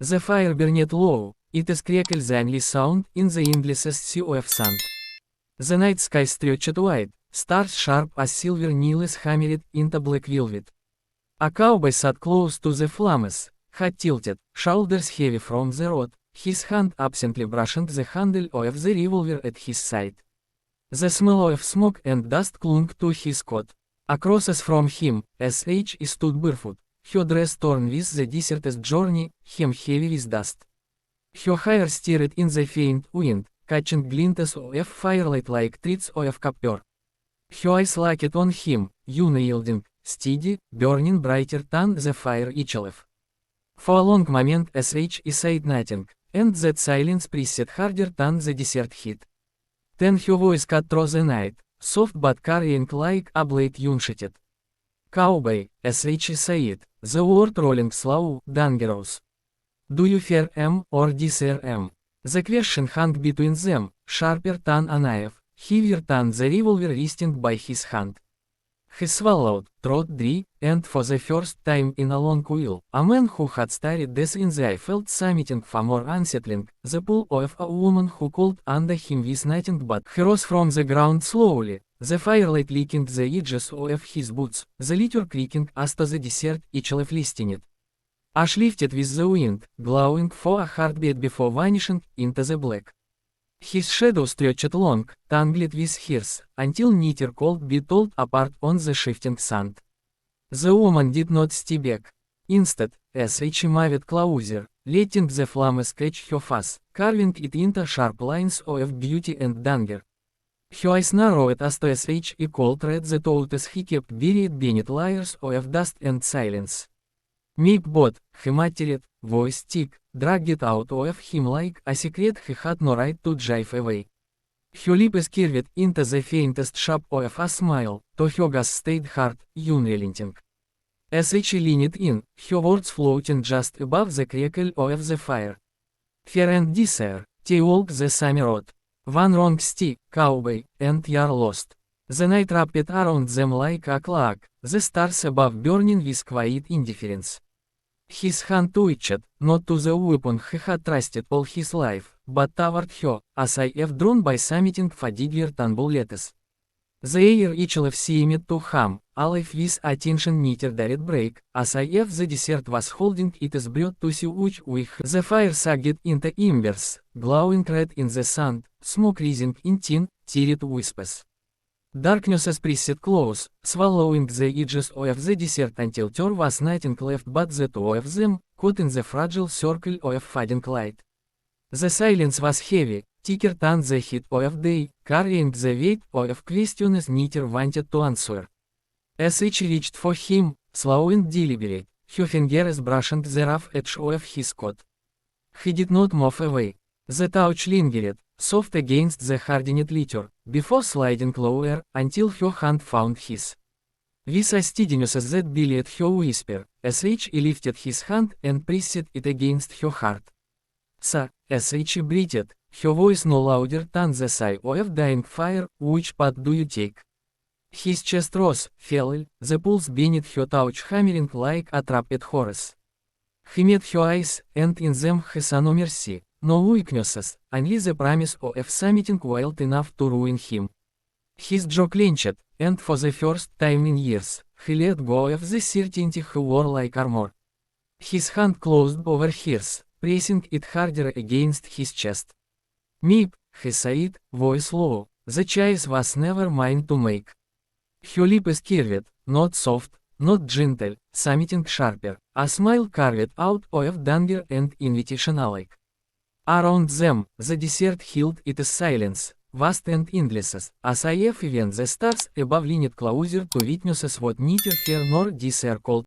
The fire burned low, it crackled the only sound in the endless sea of sand. The night sky stretched wide, stars sharp as silver needles hammered into black velvet. A cowboy sat close to the flames, head tilted, shoulders heavy from the road, his hand absently brushing the handle of the revolver at his side. The smell of smoke and dust clung to his coat. Across from him, S.H. stood barefoot, her dress torn with the desert's journey, hem heavy with dust. Her hair stirred in the faint wind, catching glints of firelight like threads of copper. Her eyes locked on him, unyielding, steady, burning brighter than the fire itself. For a long moment S.H. said nothing, and that silence pressed harder than the desert heat. Then her voice cut through the night, soft but carrying like a blade unsheathed. Cowboy, S.H. said, the word rolling slow, dangerous. Do you fear him or desire him? The question hung between them, sharper than a knife, heavier than the revolver resting by his hand. He swallowed, throat dry, and for the first time in a long while, a man who had stared death in the eye felt something far more unsettling, the pull of a woman who called under him with nothing but he rose from the ground slowly, the firelight licking the edges of his boots, the leather creaking as to the desert itself listening. Ash lifted with the wind, glowing for a heartbeat before vanishing into the black. His shadow stretched long, tangled with hers, until neither could be told apart on the shifting sand. The woman did not step back. Instead, S.H. moved closer, letting the flame scratch her face, carving it into sharp lines of beauty and danger. Her eyes narrowed as to S.H. could read the thoughts he kept buried beneath layers of dust and silence. Meek bot, he muttered, voice thick, dragged out of him like a secret he had no right to drive away. Her lips curved into the faintest shape of a smile, to her gaze stayed hard, unrelenting. S.H. leaned in, her words floating just above the crackle of the fire. Fear and desire, they walk the same road. One wrong step, cowboy, and you're lost. The night wrapped around them like a cloak, the stars above burning with quiet indifference. His hand twitched, not to the weapon he had trusted all his life, but toward her, as if drawn by something fatiguer than bullets. The air itself seemed to hum, alive with attention neither dared break, as if the desert was holding its breath to see which with the fire sagged into embers, glowing red in the sand, smoke rising in thin, teared wisps. Darkness pressed close, swallowing the edges of the desert until there was nothing left but the two of them, caught in the fragile circle of fading light. The silence was heavy, thicker than the heat of day, carrying the weight of questions neither wanted to answer. S.H. reached for him, slow and deliberate, her fingers brushing the rough edge of his coat. He did not move away. The touch lingered, soft against the hardened leather, before sliding lower, until her hand found his. With a steadiness that belied her whisper, S.H. lifted his hand and pressed it against her heart. So, S.H. breathed, her voice no louder than the sigh of dying fire, which path do you take? His chest rose, fell, the pulse beneath her touch hammering like a trapped horse. He met her eyes, and in them he saw no mercy. No weaknesses, only the promise of something wild enough to ruin him. His jaw clenched, and for the first time in years, he let go of the certainty he wore like armor. His hand closed over hers, pressing it harder against his chest. "Meep," he said, voice low, "the choice was never mine to make." Her lips curved, not soft, not gentle, something sharper, a smile carved out of danger and invitation alike. Around them, the desert held its silence, vast and endless, as if even the stars above leaned closer to witnesses what neither fear nor desire could